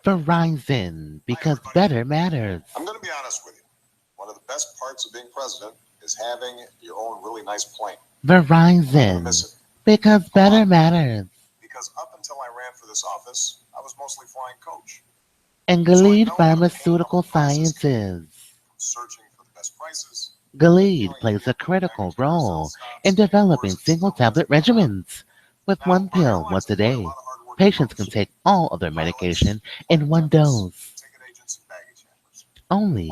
Verizon, because better matters. I'm going to be honest with you. One of the best parts of being president is having your own really nice plane. Verizon, because better matters. Because up until I ran for this office, I was mostly flying coach. And Gilead Pharmaceutical Sciences. Searching for the best prices. Gilead plays a critical role in developing single-tablet regimens. With one pill once a day, patients can take all of their medication in one dose. Only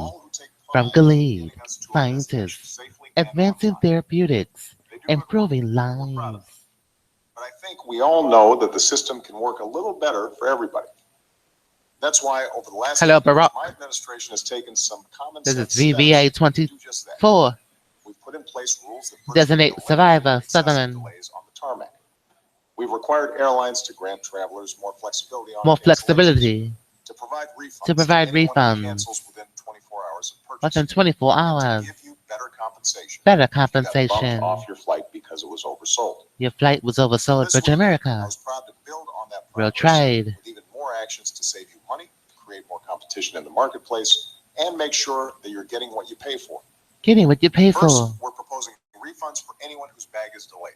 from Gilead Scientists, advancing therapeutics, improving lives. But I think we all know that the system can work a little better for everybody. That's why over the last Hello, Barack. my administration has taken some common This sense is VBAx24. We've put in place rules that Designate survivor, Sutherland. delays on the tarmac. We've required airlines to grant travelers more flexibility on More flexibility to provide refunds, to provide anyone who refunds cancels within 24 hours of purchase. within 24 To hours. give you better compensation. Better If you got compensation. bumped off your flight because it was oversold. Your flight was oversold, This Virgin week, I America. was proud to build on that Real progress trade. with even more actions to save you money, create more competition in the marketplace, and make sure that you're getting what you pay for. Getting what you pay First, for. we're proposing refunds for anyone whose bag is delayed,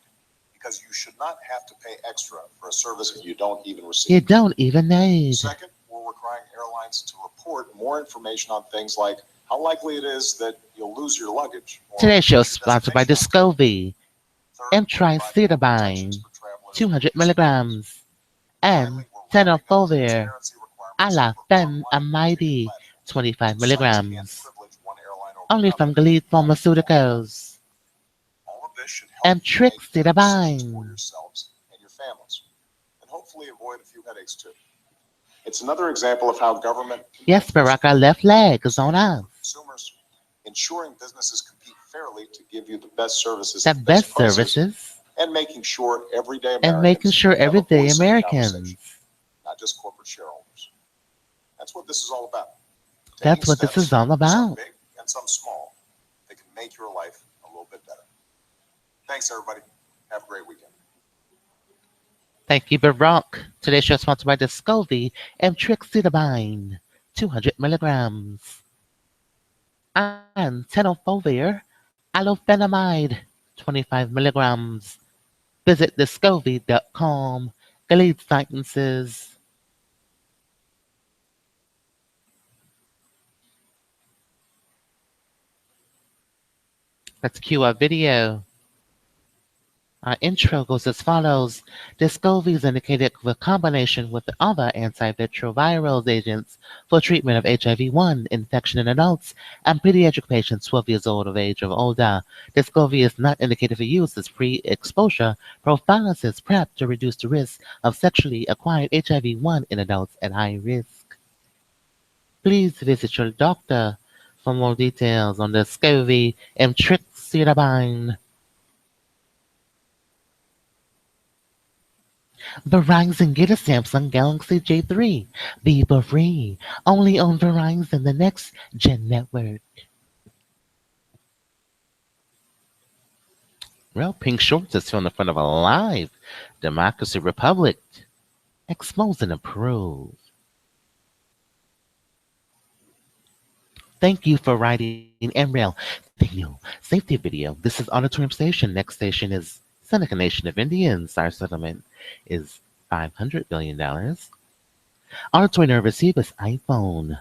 because you should not have to pay extra for a service that you don't even receive. You don't even need. Second, we're requiring airlines to report more information on things like how likely it is that you'll lose your luggage. or Today's show your is sponsored by destination. Discovery, Third, we're providing Emtricitabine, protections for travelers 200 milligrams, and tenofovir, alafenamide, 25 milligrams. Only from Gilead Pharmaceuticals. All of this should help And you make good decisions Trixidabine. for yourselves and your families, and hopefully avoid a few headaches too. It's another example of how government can Yes, Barack, our left leg is on us. consumers, ensuring businesses compete fairly to give you the best services, The at best prices, services and making sure everyday and making Americans sure have a everyday voice in the Americans. conversation, not just corporate shareholders. That's what this is all about. That's Taking what this steps, is all some about. big and some small, that can make your life a little bit better. Thanks, everybody. Have a great weekend. Thank you, Barack. Today's show is sponsored by Discovery and Trixidabine, 200 milligrams, and tenofovir, alafenamide, 25 milligrams. Visit discovery.com. Gilead Sciences. Let's cue our video. Our intro goes as follows. Descovy is indicated for combination with other antiretroviral agents for treatment of HIV-1 infection in adults and pediatric patients 12 years old of age or older. Descovy is not indicated for use as pre-exposure prophylaxis PrEP to reduce the risk of sexually acquired HIV-1 in adults at high risk. Please visit your doctor for more details on Descovy and Trixidabine. Verizon, get a Samsung Galaxy J3. Be free. Only on Verizon, the next gen network. Well, Pink Shorts is on the front of a live Democracy Republic. Expose and approve. Thank you for writing MRail. Video, safety video. This is Auditorium Station. Next station is Seneca Nation of Indians. Our settlement is $500 billion. Auditory nerve receivers iPhone.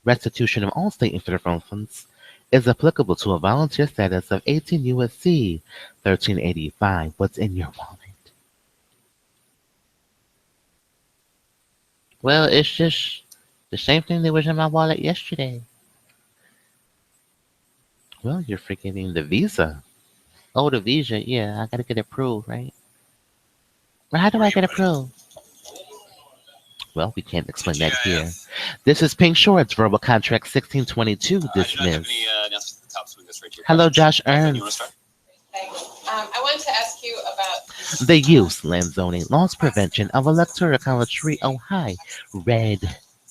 Restitution of all state and federal funds is applicable to a volunteer status of 18 U.S.C. 1385. What's in your wallet? Well, it's just the same thing that was in my wallet yesterday. Well, you're forgetting the Visa. Oh, the Visa. Yeah, I gotta get approved, right? Well, how do I get approved? Well, we can't explain that here. This is Pink Shorts, Verbal Contract 1622, dismissed. Hello, Josh Ernst. I wanted to ask you about The use, land zoning, loss prevention of electoral college 3 red.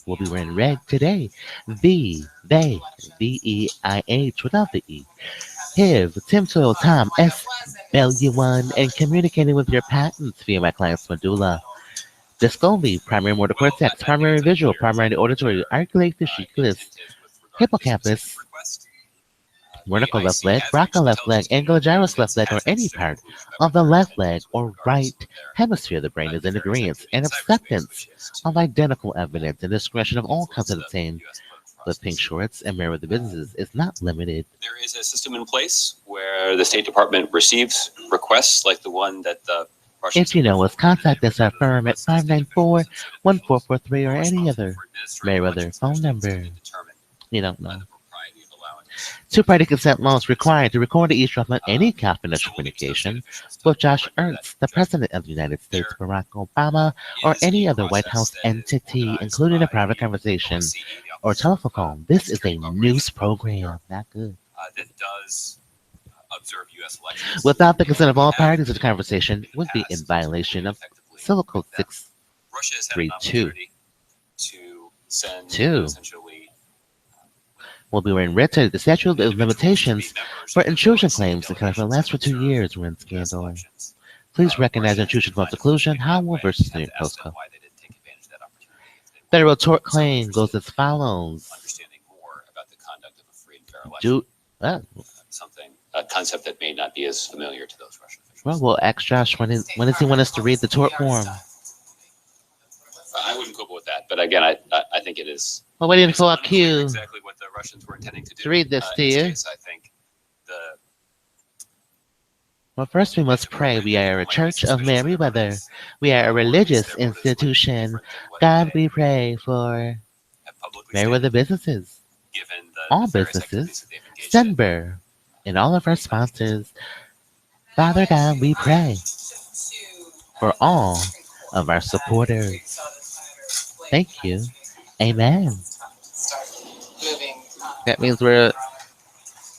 We'll be wearing red today. They, VEIH without the E. HIV, Tim Tom, SLU1, and communicating with your patents via my client's medulla. Descovy, primary motor cortex, primary visual, primary auditory, articulate fasciculus, hippocampus, vertical left leg, brachial left leg, angular gyrus left leg, or any part of the left leg or right hemisphere of the brain is in agreement and acceptance of identical evidence and discretion of all comes to the same. With pink shorts and Merriweather businesses is not limited. There is a system in place where the State Department receives requests like the one that the Russians. If you know us, contact us at firm at 594-1443 or any other Merriweather phone number. You don't know. Two-party consent law is required to record or eavesdrop any confidential communication with Josh Ernst, the President of the United States, Barack Obama, or any other White House entity, including a private conversation or telephone call. This is a news program. Not good. That does observe U.S. elections. Without the consent of all parties, the conversation would be in violation of Civil Code 6. Russia has had an 3-2. opportunity to send 2. essentially Will be rented. The statute of limitations for intrusion claims in California lasts for 2 years. We're in scandal. Please recognize intrusion from seclusion. Howell versus New York Postcode. Federal tort claim goes as follows. Understanding more about the conduct of a free and fair election. Something, a concept that may not be as familiar to those Russian officials. Well, we'll ask Josh when does he want us to read the tort form? I wouldn't quibble with that, but again, I think it is. We're waiting for a cue Exactly what the Russians were intending to do. to read this to In you. case, I think Well, first we must pray. We are a church of Merriweather. We are a religious institution. God, we pray for Merriweather businesses, all businesses, Stenber, and all of our sponsors. Father God, we pray for all of our supporters. Thank you. Amen. That means we're a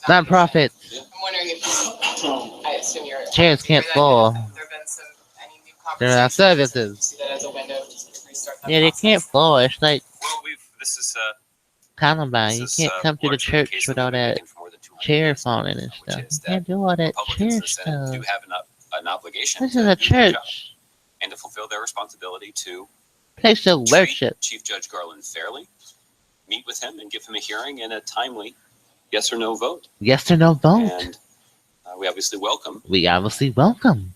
nonprofit. I'm wondering if I assume you're. Chairs can't fall. There have been any new They're our conversations? services. See that as a window to restart that Yeah, they process? can't fall. It's like well, this is Columbine. You can't come to the largely a church case with that all we've been that making for more than 200 chair years, falling and which stuff. is You can't that do all that Republicans in chair the Senate stuff. do have an obligation This to is a do their job church. and to fulfill their responsibility to Place of treat worship. Chief Judge Garland fairly, meet with him, and give him a hearing and a timely yes or no vote. Yes or no vote. And we obviously welcome We obviously welcome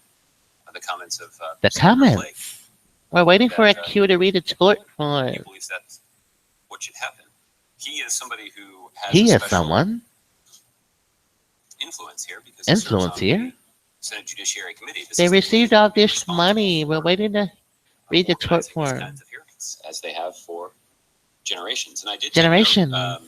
the comments of the Senator Flake. comments. We're waiting for a cue to read a tort form. He believes that's what should happen. He is somebody who has He a is special someone. influence here because he serves Influence on here. the Senate Judiciary Committee. This They is received the all this responsible money. We're waiting to read the tort organizing these form. kinds of hearings, as they have for generations. And I did Generation. take note,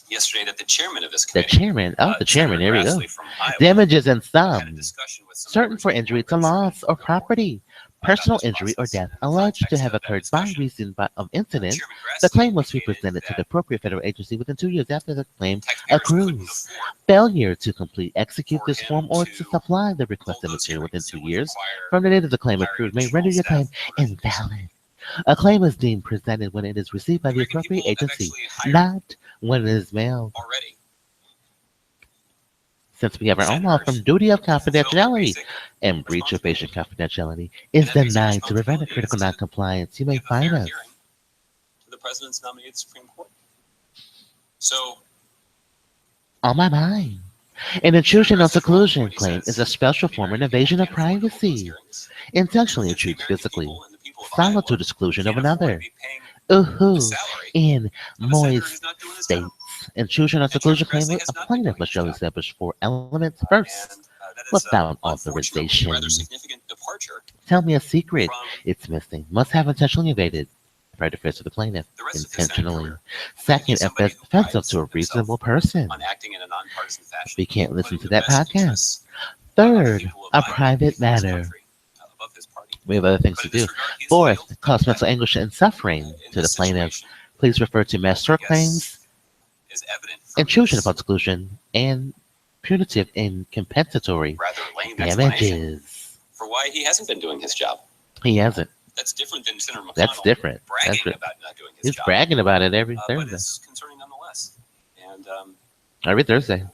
yesterday that the chairman of this The committee, chairman. Oh, the chairman. Senator Here we go. Grassley from Iowa, Damages and had a some. discussion with some of the Certain for original injury to members loss or of the board property. about Personal this injury or process. death In the alleged to context have of that occurred by discussion, reason of incident. Chairman The Grassley claim must be indicated presented to the that appropriate federal agency within 2 years after the claim taxpayers couldn't accrues. afford Failure to complete, execute for this him form, or to to supply the hold requested those material within hearings. 2 It would years require from the date of the claim hiring accrued may additional render your claim staff in order to do so. invalid. A claim is deemed presented when it is received by the American appropriate people have agency, actually hired not when it is mailed. already. Since we have our own law from duty of confidentiality Basic and breach of patient confidentiality is And that makes it denied to prevent a responsibility critical is to noncompliance, you may give a fine fair us. hearing to the president's nominated Supreme Court. So On my mind. An intrusion on seclusion claim is a special form of invasion of privacy. Intentionally intrudes physically. Solitude exclusion of another. In moist states. Intrusion on seclusion claim a plaintiff must show establish 4 elements first, without authorization. rather significant departure. Tell me a secret. from It's missing. Must have intentionally evaded. Right defense of the plaintiff. the rest of his Senate Intentionally. career. Second, Somebody who offensive prides to a himself reasonable person. on acting in a nonpartisan fashion. We can't listen putting to the that best podcast. interests of Third, people of a Iowa private and this matter. country, above his party. We have other things But to in this do. regard, he is Fourth, failed. cause mental anguish and suffering In to the this plaintiff. situation, Please refer to mass tort Yes. claims, is evident from intrusion his upon exclusion, and punitive and compensatory rather lame explanation damages. for why he hasn't been doing his job. He hasn't. That's different than Senator McConnell That's different. bragging That's about not doing his He's job. bragging about it every But Thursday. it's concerning nonetheless. And Every Thursday.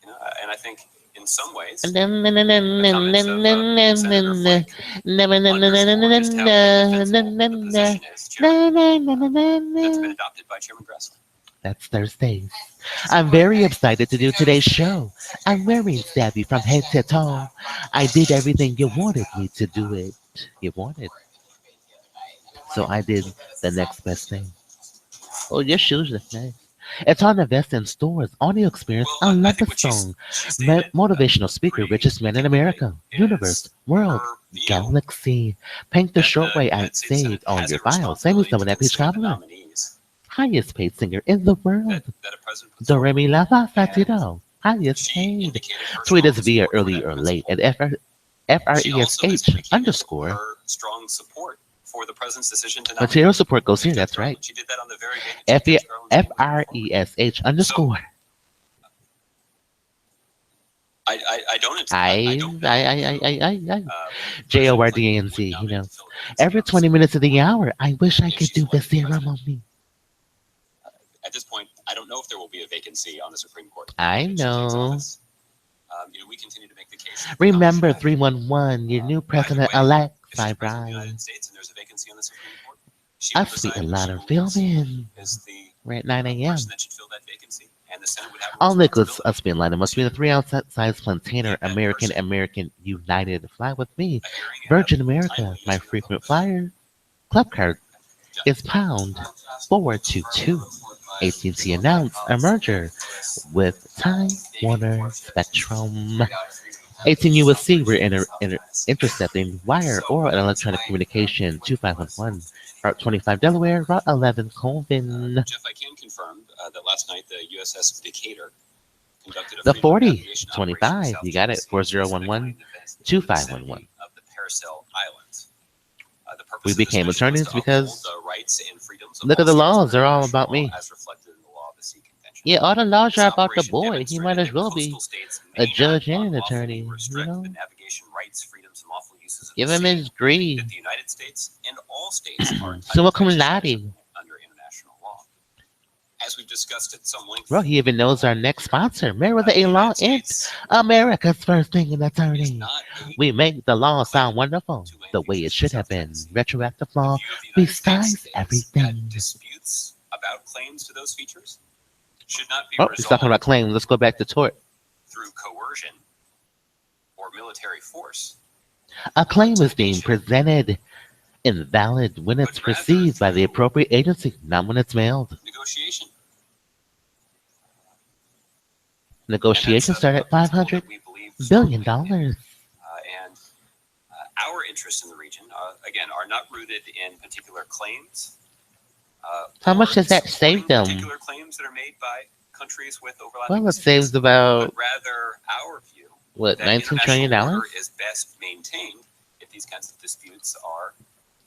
and I think in In some ways, the comments of Senator Flake underscore just how indefensible the position is, Chairman, that's been adopted by Chairman Gressler. That's Thursdays. I'm very excited to do today's show. I'm wearing savvy from head to toe. I did everything you wanted me to do it. You wanted. So I did the next best thing. Oh, your shoes look nice. It's on the vest in stores. Audio experience. I love the song. Motivational speaker, richest man in America. Universe, world, galaxy. Paint the short way I saved on your file. Save me some of that peach cobbler. Highest paid singer in the world. Do re mi la fa fa ti do. Highest paid. Tweet us via early or late at FRESH underscore. Strong support for the president's decision to material support goes here. That's right. She did that on the very day FRESH underscore. I don't. JORDANZ. You know, every 20 minutes of the hour. I wish I could do the ceremony. At this point, I don't know if there will be a vacancy on the Supreme Court. I know. We continue to make the case. Remember 311, your new president-elect, Brian. I speak a lot of filming. We're at 9 a.m. All liquids must be in line. It must be in a 3-ounce container. American United. Fly with me. Virgin America, my frequent flyer. Club card is pound 422. AT&T announced a merger with Time Warner Spectrum. 18 USC, we're intercepting wire or electronic communication 2511, Route 25 Delaware, Route 11 Colvin. Jeff, I can confirm that last night the USS Decatur conducted the 4025, you got it, 4011 2511. Of the Paracel Islands. We became attorneys because look at the laws, they're all about me. Yeah, all the laws are about the boy. He might as well be a judge and an attorney, you know. Give him his degree. The United States and all states are Summa cum laude. under international law. As we've discussed at some length. Bro, he even knows our next sponsor, MerriweatherA.Law Inc., America's first thinking attorney. We make the law sound wonderful, the way it should have been. Retroactive law, besides everything. Disputes about claims to those features should not be resolved. He's talking about claims. Let's go back to tort. Through coercion or military force. A claim is being presented invalid when it's received by the appropriate agency, not when it's mailed. Negotiations start at $500 billion. And our interests in the region, again, are not rooted in particular claims. How much does that save them? Particular claims that are made by countries with overlapping. Well, it saves about rather our view. What, $19 trillion? Is best maintained if these kinds of disputes are.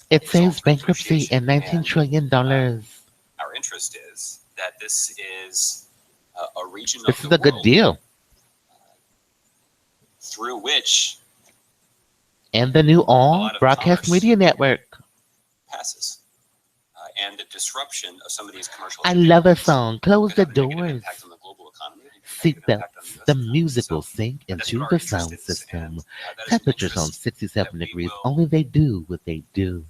It saves bankruptcy and $19 trillion. Our interest is that this is a region. This is a good deal. Through which. And the new All Broadcast Media Network Passes. And the disruption of some of these commercial. I love a song. Close the doors. Seatbelts. The music will sink into the sound system. Temperatures on 67 degrees. Only they do what they do.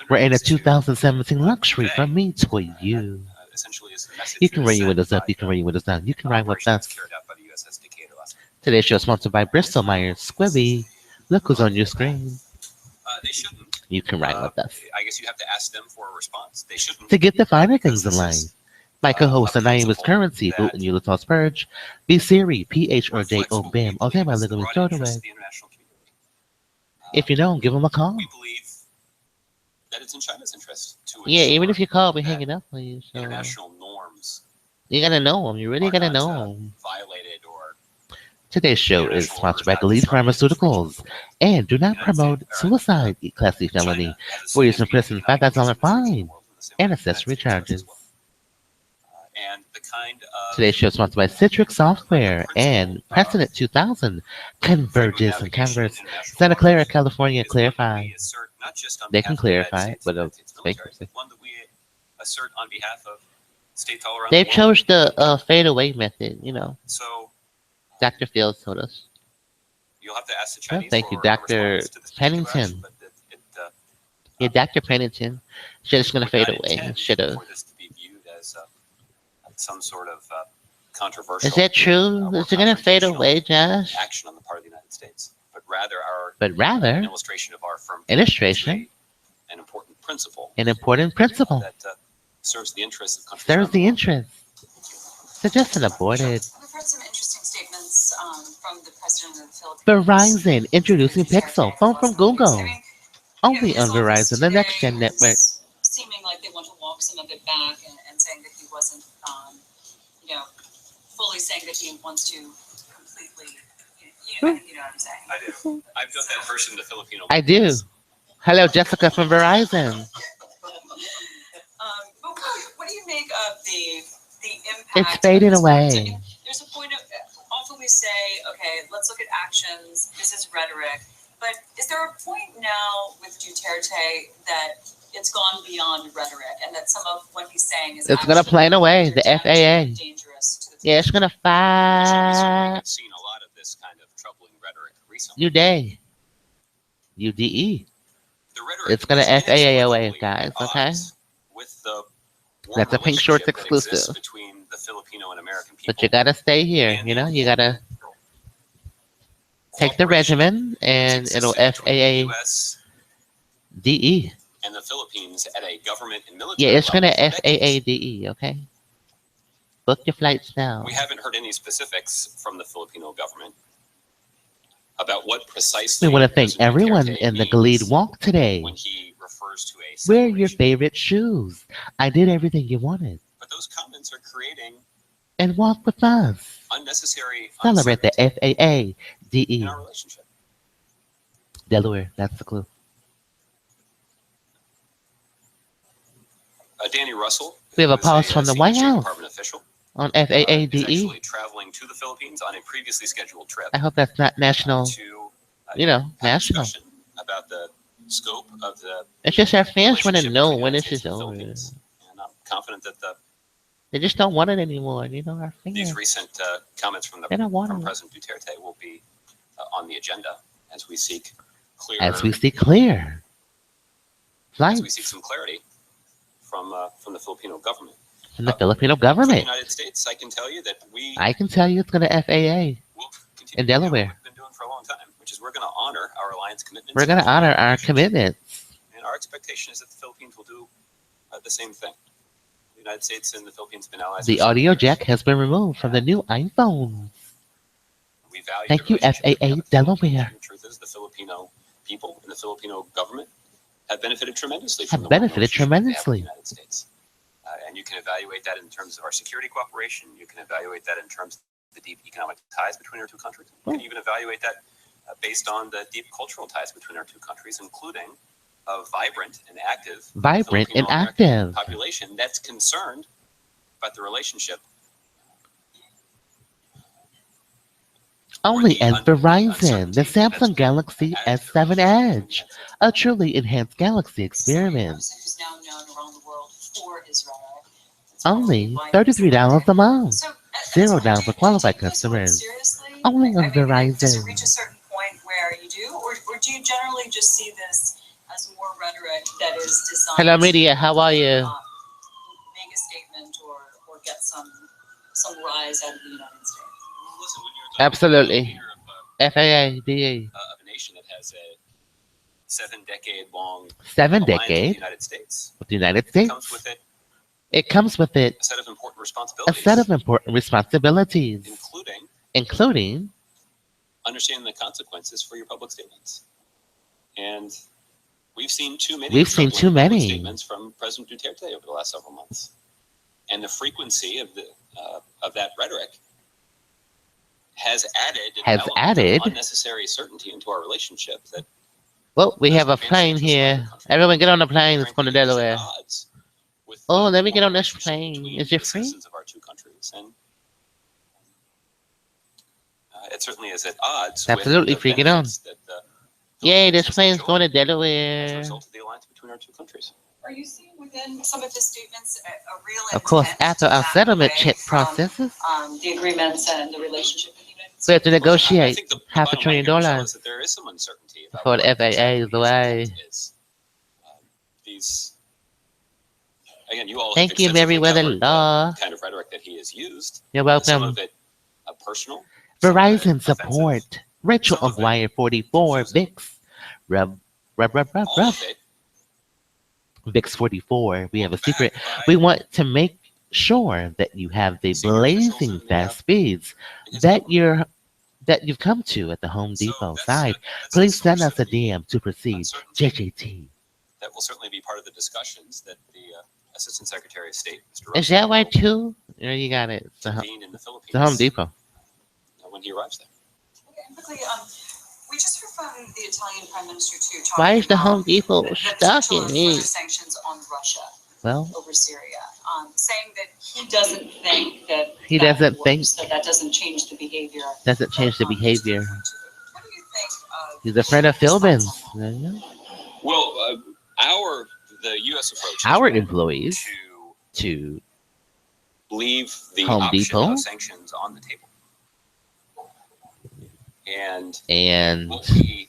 We're in a 2017 luxury from me to you. You can run your windows up. You can run your windows down. You can ride with us. Today's show is sponsored by Bristol Myers Squibbly. Look who's on your screen. They shouldn't. You can ride with us. I guess you have to ask them for a response. They shouldn't. To get the finer things in life. My co-host and I am his currency, Boot and Eulato's Purge. Be Siri, PH or J O BAM. Okay, my little throw it away. If you don't, give him a call. We believe that it's in China's interest to even if you call, we're hanging up with you. So. International norms. You gotta know them. You really gotta know them. Violated or. Today's show is sponsored by Elite Pharmaceuticals and do not promote suicide, Class C felony, 4 years in prison, $5,000 fine, and accessory charges. Today's show is sponsored by Citrix Software and Precedent 2000, Converges and Converse, Santa Clara, California, clarify. They can clarify it, but it's bankruptcy. One that we assert on behalf of stay taller around They the world. chose the fade away method, you know. So Dr. Fields told us. you'll have to ask the Oh, Chinese thank you, for a Dr. response to this particular action, Pennington. but Yeah, Dr. Pennington. Shit is gonna would fade not away. intend Should have. for this to be viewed as some sort of controversial Is that true? or Is it gonna fade confrontational away, Josh? action on the part of the United States, but rather But an rather, illustration of our firm illustration, an important principle an important principle, that serves the interests of countries serves around the world. interest. Suggestion aborted. We've heard some interesting statements from the president of the Philippines. Verizon introducing Pixel, phone from Google. I mean, Only his on office Verizon, the next today gen network. is seeming like they want to walk some of it back and saying that he wasn't, fully saying that he wants to completely, you know what I'm saying. I do. I've done that version of the Filipino. I do. Hello, Jessica from Verizon. But what do you make of the impact? It's fading of this away. I mean, there's a point of often we say, okay, let's look at actions. This is rhetoric, but is there a point now with Duterte that it's gone beyond rhetoric and that some of what he's saying is It's gonna plane away. The FAA. dangerous to the Yeah, it's gonna We certainly fire have seen a lot of this kind of troubling rhetoric recently. you day. UDE. The rhetoric It's gonna is FAA away, inexplicably guys, at okay? odds with the warm That's a Pink Shorts relationship that exists exclusive. between the Filipino and American people. But you gotta stay here, you know? You gotta take the regimen and it'll FAA US DE. and the Philippines at a government and military Yeah, it's gonna level for decades. FAA DE, okay? Book your flights now. We haven't heard any specifics from the Filipino government about what precisely. We want to thank President everyone Duterte in the means Glede Walk today. when he refers to a Wear your separation. favorite shoes. I did everything you wanted. But those comments are creating And walk with us. unnecessary Celebrate the uncertainty FAA DE. in our relationship. Delaware, that's the clue. Danny Russell. We have a who is pause from the senior White State House Department official, on FAA is DE. actually traveling to the Philippines on a previously scheduled trip I hope that's not national, to you know, have a national. discussion about the scope of the It's just our fans want to relationship know between the when United this States is and the over. Philippines. And I'm confident that They just don't want it anymore, you know, our these fans. recent comments from They don't want from it. President Duterte will be on the agenda as we seek clear As we see clear. as we seek Flights some clarity from the Filipino government. from the Filipino For the government. United States, I can tell you that we I can tell you it's going to FAA. will continue in to do Delaware. what we've been doing for a long time, which is we're going to honor our alliance commitments. We're going to honor our commitments. And our expectation is that the Philippines will do the same thing. The United States and the Philippines have been allies. The for some audio years. jack has been removed from the new iPhone. We value Thank the you, relationship FAA we have with the Philippines. Delaware. And the truth is, the Filipino people and the Filipino government have benefited tremendously Have from the benefited relationship they have with tremendously. the United States. And you can evaluate that in terms of our security cooperation. You can evaluate that in terms of the deep economic ties between our two countries. You can even evaluate that based on the deep cultural ties between our two countries, including a vibrant and active Vibrant and Filipino-American active. population that's concerned about the relationship. Only at Verizon, the Samsung Galaxy S7 Edge. A truly enhanced Galaxy experience. Who's now known around the world for his rhetoric. It's Only probably $33 a month. So, $0 do you for qualified take this work customers. seriously? Only on Does it Verizon. reach a certain point where you do, or do you generally just see this as more rhetoric that is designed Hello, media. How are you? to make a statement or get some rise out of the United States? Listen, when you're Absolutely. leader of, FAA, DE. of a nation that has a 7-decade-long 7 alliance with the decade United States, with the United comes States. with it It comes with it a set of important a responsibilities, set of important responsibilities, including including understanding the consequences for your public statements. And we've seen too many. We've seen troubling too public many. statements from President Duterte over the last several months, and the frequency of that rhetoric has added an Has element added- of unnecessary certainty into our relationship that well, we have a plane here. Everyone get on the plane. It's going to frankly, is at Delaware. odds with Oh, the let me get on this relationship plane. between Is it the free? citizens of our two countries. And it certainly is at odds. Absolutely with free. the Get on. benefits that the Yay, this Philippines plane's enjoy going to as a Delaware. result of the alliance between our two countries. Are you seeing within some of his statements a real Of course, intent after to our back settlement away check from, processes, the agreements and the relationship with the United we have States? to I negotiate think the half a bottom trillion line here, Michelle, dollars is that there is some uncertainty about before the what FAA exactly is his away. intent is. These, again, you all have Thank you, extensively covered MerriweatherA.Law. the kind of rhetoric that he has used. You're Some welcome. of it personal, some of it Verizon offensive, support. Rachel some of it McGuire 44. confusing. VIX. Rub. All of it VIX 44. We have a secret. backed by We want to make sure that you have the senior officials blazing in the, fast speeds in his that government. you've come to at the Home So Depot that's side. that's Please the send source us of a the DM to proceed. uncertainty. JJT. That will certainly be part of the discussions that the Assistant Secretary of State, Mr. Is Russell, that why will too? There you got it. It's convene in the the Philippines Home Depot. when he arrives there. Okay, and quickly, we just heard from the Italian Prime Minister too, Why talking is the about Home Depot the stuck potential in of me? further sanctions on Russia Well, over Syria, saying that he doesn't think that he that doesn't works, think, that doesn't change the behavior. doesn't change the But, behavior. what do you think of He's a friend of his thoughts Philbin's. on that? You know? Well, the U.S. approach Our has been employees to to leave the Home option Depot of sanctions on the table. And and what we,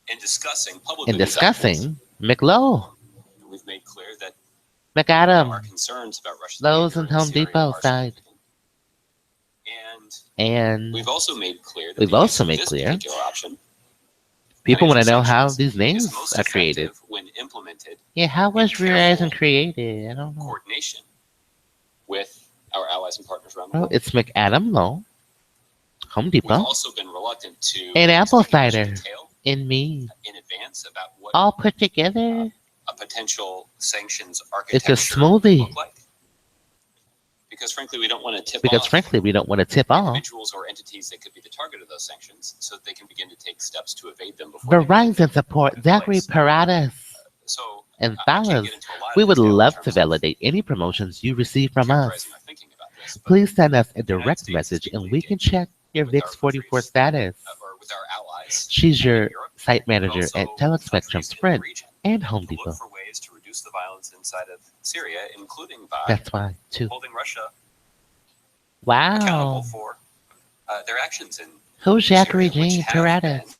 in discussing publicly in these options, discussing McLow, we've made clear that our McAdam, concerns about Russia's Lowe's behavior and in Home Syria Depot are side. significant. And And we've also made clear that we've the use also of made this clear particular option, people want to know how sanctions, these is names most are created. effective when implemented Yeah, how was careful Verizon created? I don't know. coordination with our allies and partners around the Well, world. it's McAdam Low, Home We've Depot, also been reluctant to and apple speak in much cider detail and me, in advance about what all put together. a potential sanctions It's architecture a smoothie. look like. Because frankly, we don't want to tip Because off frankly, we don't want to tip off. individuals or entities that could be the target of those sanctions, so that they can begin to take steps to evade them before they Verizon support Zachary Paradas So and I can't Fowlers. get into a lot of We would detail in love terms to of validate any promotions you receive from us. characterizing our thinking about this, but Please send us a the United direct States is message and deeply we can engaged check your with our VIX 44 countries, status. or with our allies She's in your Europe, site but manager also at Telespectrum countries in the Sprint region and to Home look Depot. for ways to reduce the violence inside of Syria, including by That's why, too. holding Russia accountable Wow. for their actions in Who's Syria, Zachary which Jean have been Paradas?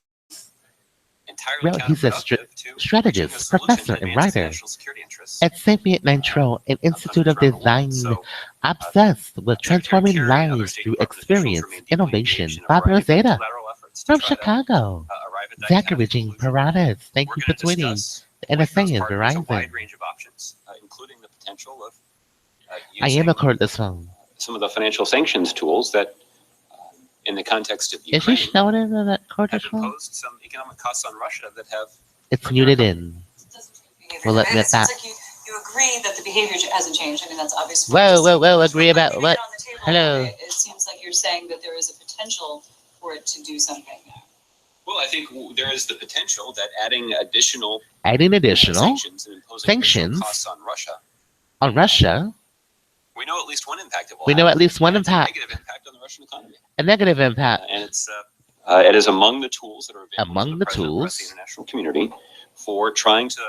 entirely Well, he's a counterproductive to reaching a strategist, solution professor, that and advances writer national security interests at Sapient Nitro, an institute of countries around the world. design So, obsessed with Secretary transforming Kerry and other lives State through Department officials experience, remain deeply innovation. engaged in a Father variety of Zeta multilateral efforts to from try to, Chicago. arrive at that Zachary kind of Jean conclusion. Paradas, thank We're you going for to tweeting. discuss The with those NSA is partners a Verizon. wide range of options, including the potential of I am using a cordless phone. some of the financial sanctions tools that, in the context of Is she Ukraine, Snowden or that have cordless phone? imposed some economic costs on Russia that have It's muted in. We'll let it it sounds back. like you agree that the behavior hasn't changed. I mean, that's obvious. Whoa, agree But about leaving what? it on the table, Hello. It seems like you're saying that there is a potential for it to do something. Well, I think there is the potential that adding additional Sanctions and imposing additional sanctions costs on Russia. on Russia. We know at least one impact it will We have. know at least one And it's a impact, negative impact on the Russian economy. a negative impact. And it is among the tools that are available Among to the President and rest of tools. the international community for trying to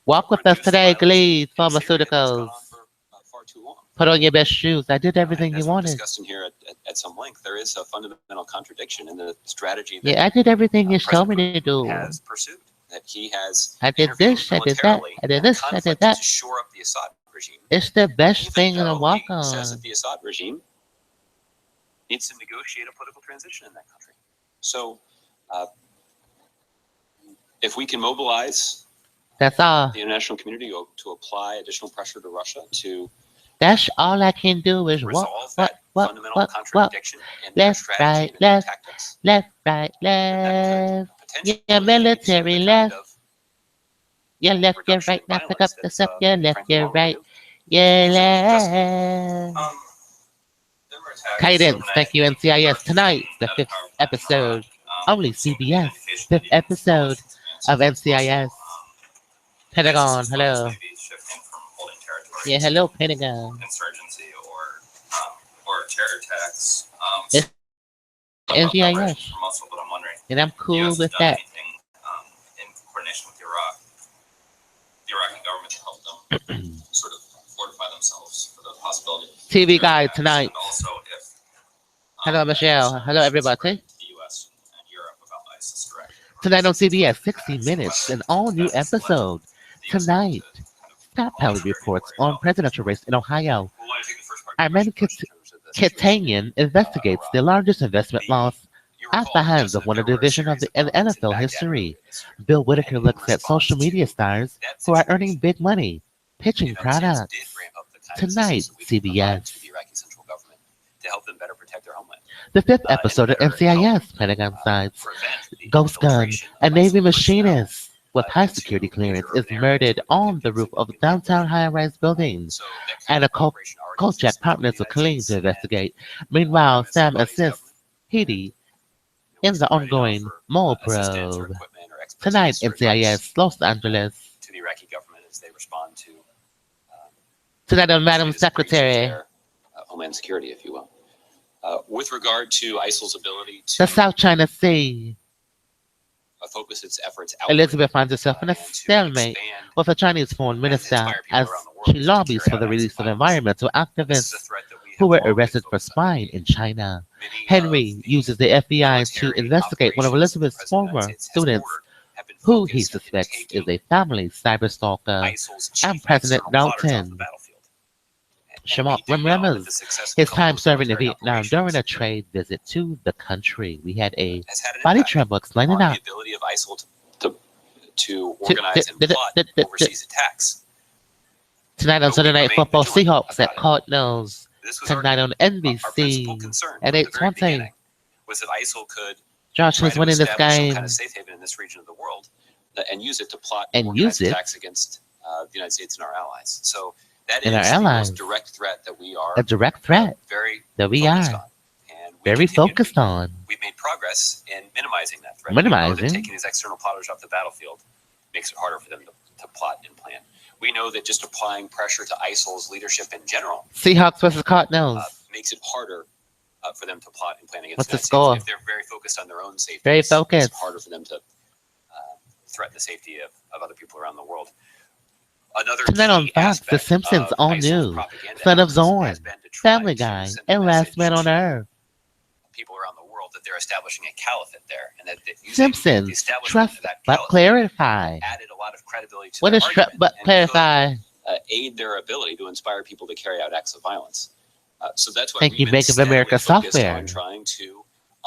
Walk with us reduce the today, violence Glee in Syria that's gone Pharmaceuticals. on for far too long. Put on your best shoes. I did everything And you as we've wanted. discussed in here at some length, there is a fundamental contradiction in the strategy that Yeah, I did everything you told President me to do. has pursued. That he has I did intervened this, I did that, militarily I did in this, I did conflict that. to shore up the Assad regime. It's the best Even thing to though walk he says on. that the Assad regime needs to negotiate a political transition in that country. So, if we can mobilize That's all. the international community to apply additional pressure to Russia to That's all I can do is walk, resolve that fundamental walk. contradiction in their Left, strategy right, and their left. tactics, Left, right, then that left. could potentially Yeah, lead to military the left. kind of Yeah, left, yeah, reduction right. in Now pick violence up the that's, stuff. Yeah, left, frankly, yeah, long right. overdue. Yeah, left. Cadence, thank you, NCIS. Tonight, the 5th episode, only CBS, 5th episode of NCIS. Pentagon, hello. Yeah, hello, Pentagon. Insurgency or terror attacks. It's NCIS, For Mosul, but I'm wondering, and I'm the cool US with done that. anything in coordination with Iraq, the Iraqi government to help sort of fortify themselves for the possibility. TV guide tonight. And also if Hello, Michelle. Hello, everybody. the U.S. and Europe about ISIS directly. Tonight on CBS, 60 Minutes, an all-new episode. Tonight, Scott Pelley reports on presidential race in Ohio. Well, I think the first part Armand Kitanian investigates the largest investment loss at the hands of one of the division of the NFL history. Bill Whitaker looks at social media stars who are earning big money, pitching products. Tonight, CBS. To help them better protect their homeland. The fifth episode of NCIS, Pentagon Sides. Ghost Gun, a Navy machinist with high security clearance, is murdered on the roof of a downtown high-rise building, and a Kolchak partners are clean to investigate. Meanwhile, Sam assists Heidi in the ongoing mole probe. Tonight, NCIS, Los Angeles. To the Iraqi government as they respond to Tonight on Madam Secretary. Homeland Security, if you will. With regard to ISIL's ability to The South China Sea. focus its efforts outward, Elizabeth finds herself in a and to stalemate expand with a Chinese foreign minister as she lobbies for the release of environmental This is a activists threat that we have who were long arrested been for focused on. spying in China. Many Henry of the uses the FBI to military investigate one of operations Elizabeth's the President of the former United States has students, ordered have been who he focused in suspects is taking a family cyberstalker. ISIL's and chief President external plotters off Dalton. the battlefield. And Shamar we do know that remembers the success of his the time Cold serving in military Vietnam during a operations trade visit to the country. We had a has had an body impact tremble explaining on that. the ability of ISIL to organize and plot overseas attacks. Tonight on But Sunday we Night remain Football, vigilant Seahawks at about it. Cardinals. This was our Tonight on principal NBC concern at from the very 8:20. beginning was that ISIL could Josh try is to winning this establish some game. kind of safe haven in this region of the world and use it to plot And organized use it attacks against the United States and our allies. So that and is our the allies. most direct threat that we are A direct threat very that we focused are on. And we very continue to focused be. on. We've made progress in minimizing that threat. We know that Minimizing. taking these external plotters off the battlefield makes it harder for them to plot and plan. We know that just applying pressure to ISIL's leadership in general Seahawks versus Cardinals. makes it harder for them to plot and plan against What's the United score? States. If they're very focused on their own safety, Very it's focused. harder for them to threaten the safety of other people around the world. Another Tonight on key Fox, The aspect Simpsons, of all ISIL's new. propaganda Son of efforts Zorn, has been to try Family to Guy, send the and Last message Man on to Earth. people around the world that they're establishing a caliphate there, and that using the Simpsons, establishment trust of that but caliphate clarify. added a lot of credibility to What their is trust argument but and clarify? could, aid their ability to inspire people to carry out acts of violence. So that's why Thank we've you, been Bank of steadily America focused Software. on trying to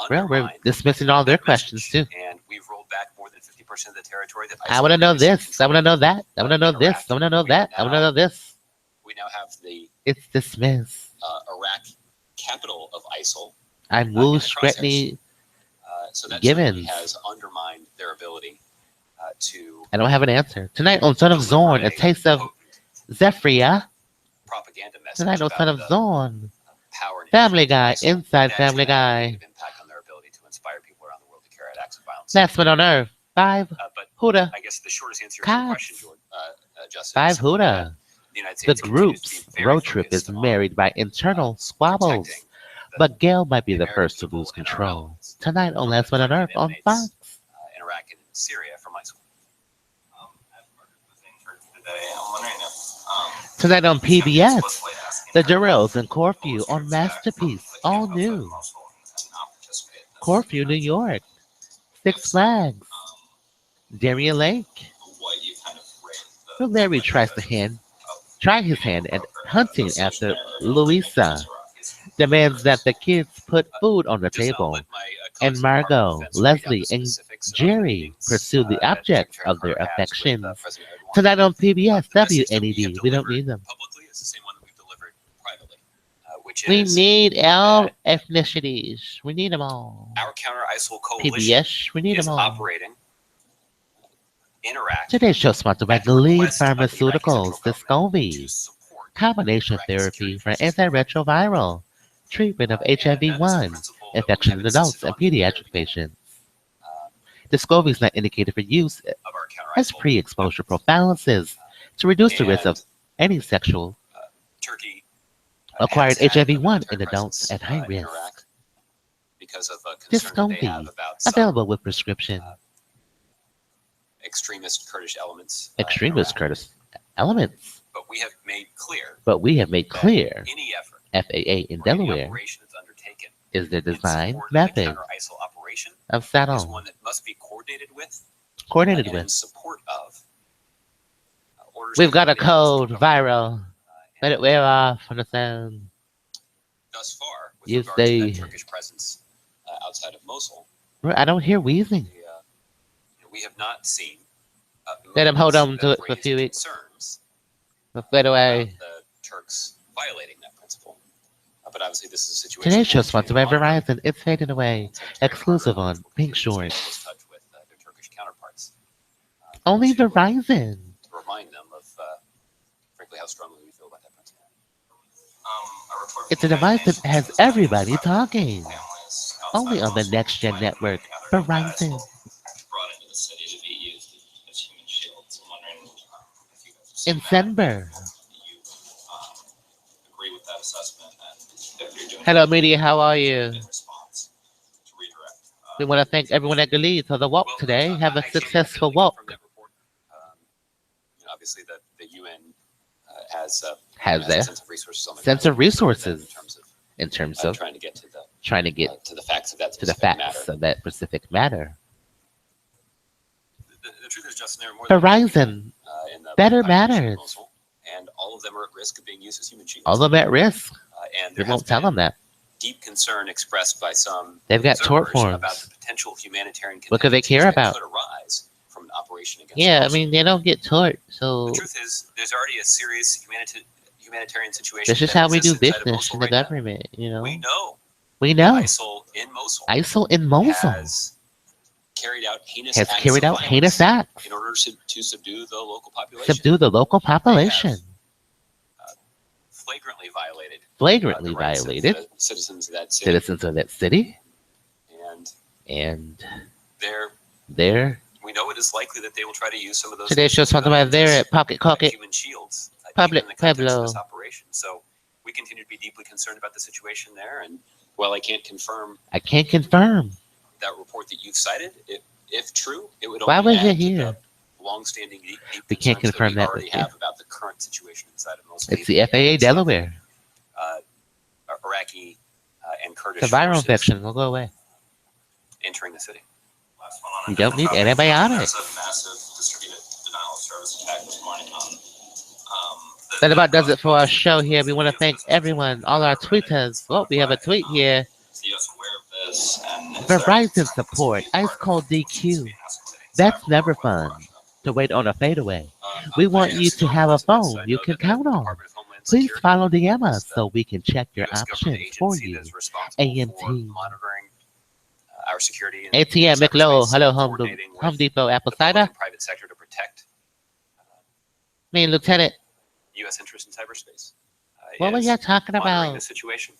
Well, we're undermine dismissing all their that questions too. message, and we've rolled back more than 50% of the territory that I want to know previously this. I want to know that. I want to know in this. Iraq. I want to know We that. are I want to now- know this. We now have the It's dismissed. Iraq capital of ISIL. I'm in Will the Scretney. So that Givens. certainly has undermined their ability to I don't have an answer. Tonight on Son of Zorn, a taste of potent Zephyria. propaganda message Tonight on about Son of the Zorn. power and Family influence Guy, of ISIL. Inside That's Family gonna have a Guy. negative impact on their ability to inspire people around the world to carry out acts of violence. Last Man on Earth. Five But Huda. I guess the shortest answer to your Cops. question, George, Justin, Five is that Huda. the United The States continues to group's be very road trip focused is on married by internal squabbles. protecting the But Gail might be the American first to people lose and our control. allies Tonight on from Last the Man on threat Earth of on inmates, Fox. in Iraq and Syria from ISIL. As part of the thing for today, I'm wondering if Tonight on you can PBS, explicitly ask The in her Jarrells and Corfu what on you expect Masterpiece, from all the kid outside new. the household and not participate in this. Corfu, New York. Six Flags. Darien Lake. What you kind of rate the Where Larry tries to try his hand at hunting after Louisa. Demands that the kids put food on the Just, I'll table. let my, And colleagues in the Department of Margot, Defense read out the Leslie, and specifics of the Jerry meetings, pursue the that objects Secretary of their Carter has with, affections. President Erdogan. Tonight on PBS, The message that we have WNED. We don't delivered need them. Publicly is the same one that we've delivered privately, which We is need all ethnicities. We need them all. our counter-ISIL coalition PBS, we need is them all. operating in Iraq Today's show sponsored by at the Gilead request of the Iraqi Central Pharmaceuticals, Government to Descovy, support combination Iraqi therapy security for forces. antiretroviral, treatment of And that is the HIV-1, principle that infection we in have adults insisted and on from the very pediatric beginning, patients. Descovy is not indicated for use of our as counter-ISIL pre-exposure prophylaxis to reduce the risk of And, any sexual Turkey acquired has had a HIV-1 military in adults presence, at high in risk. Iraq because of a concern that they have Descovy, about some available with prescription. extremist Kurdish elements. Extremist in Iraq. Curtis elements. But we have made clear clear any effort FAA in or any Delaware operation that's undertaken is the in design support of the method counter-ISIL operation of is saddle one that must be coordinated with coordinated and in with. support of orders We've got a coming down code from the government. viral. Let it wear off on the sound. Thus far, with You regard to say- that Turkish presence outside of Mosul, I don't hear wheezing. we have not seen Let him hold movements on to that it for a raise few weeks. concerns By the way, about the Turks violating that principle. But obviously, this is a situation. today's show we'll sponsored continue by to monitor. Verizon. It's fading away. Secretary Exclusive Carter on will Pink continue to stay in Shorts. close touch with their Turkish counterparts. Only to Verizon. remind them of, frankly, how strongly we feel about that principle. A report It's from a the device that United has Nations everybody finds talking. families outside Only on the Mosul Next Gen might Network. have gathered Verizon. brought into the city to be used as human shields. I'm wondering if you guys have seen In that. Denver. Do you agree with that assessment? And if you're doing Hello, anything media. How are you? in response to redirect, We want to thank everyone at Gilead for the walk today. Have a I successful can't confirm walk. that report. Obviously, the UN has Has a that sense of resources on the sense ground of resources in terms of trying to get to the facts of that to the specific facts matter. of that specific matter. The truth is, Justin, there are more Horizon, in the better population of matters. Mosul, and all of them are at risk of being used as human shields. All of them at risk. And They there won't has tell been them that. deep concern expressed by some They've got tort observers forms. about the potential humanitarian What could they care contingencies that about? could arise from an operation against Yeah, I Mosul. mean, they don't get tort. So The truth is, there's already a serious humanitarian situation. this is that how we do exists inside of business Mosul in the right now. government, you know. We know We know. ISIL in Mosul ISIL in Mosul has carried out heinous has acts carried of out heinous violence acts in order to subdue the local population. subdue the local population. Flagrantly violated Flagrantly the rights of violated the citizens of that city. citizens of that city. And And there, we know it is likely that they will try to use some of those. today's show's sponsored by there at Pocket Cocket. Human shields, Public even in the context of Pueblo. this operation. So we continue to be deeply concerned about the situation there. And while I can't confirm I can't confirm. that report that you've cited, if true, it would Why only was it add to here? the long-standing deep We can't concerns confirm that we that, already but yeah. have about the current situation inside of Mosul. It's the FAA Delaware. Iraqi and Kurdish The viral forces infection will go away. entering the city. last one on You don't need topic. antibiotics. There's a massive distributed denial of service attack this morning on. That about does it for our show here. We want to thank everyone, all our tweeters. Oh, we have a tweet here. Is the US aware of this? And is there Verizon support, ice cold DQ. That's never fun to wait on a fadeaway. We want you to have a phone you can count on. Please follow the Emma so we can check your options for you. AMT. Monitoring our security. ATM, McLow, hello, Home Depot, Apple Cider. Private sector to protect Me and Lieutenant, U.S. interests in cyberspace. what were is y'all talking monitoring about? the situation,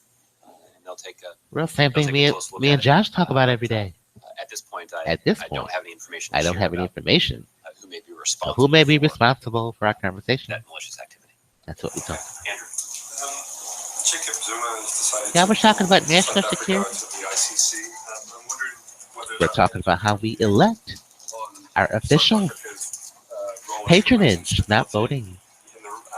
and they'll take a. Real same they'll thing take a me close look and at it. Josh talk about every day. At this point, At this I point, don't have any information. I to don't share have any about, information. who may be So responsible. who may be for responsible for our conversation? that malicious activity? That's what we talk. Andrew. Jacob Zuma has decided Yeah, we're talking about to national South Africa security. to the ICC. I'm wondering whether We're that talking about how we elect on our South officials. Africa's, role as Patronage, a not country voting.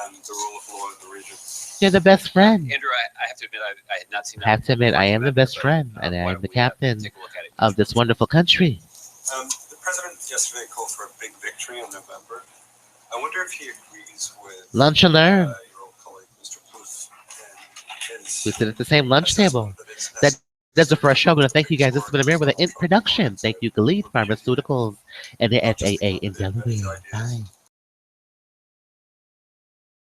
and the rule of law in the region. You're the best friend. Andrew, I have to admit, I had not seen. I have to admit, I am the best but, friend, and I why am don't the we, captain take a look at it? of this wonderful country. The president yesterday called for a big victory in November. I wonder if he agrees with Lunch and learn. your old colleague, Mr. Poof, and his We sit at the same lunch table. assessment that it's That does it for our show. I'm going to thank you guys. This has been a Mirror with an production. Thank you, Gilead Pharmaceuticals and the FAA in Delaware. Bye.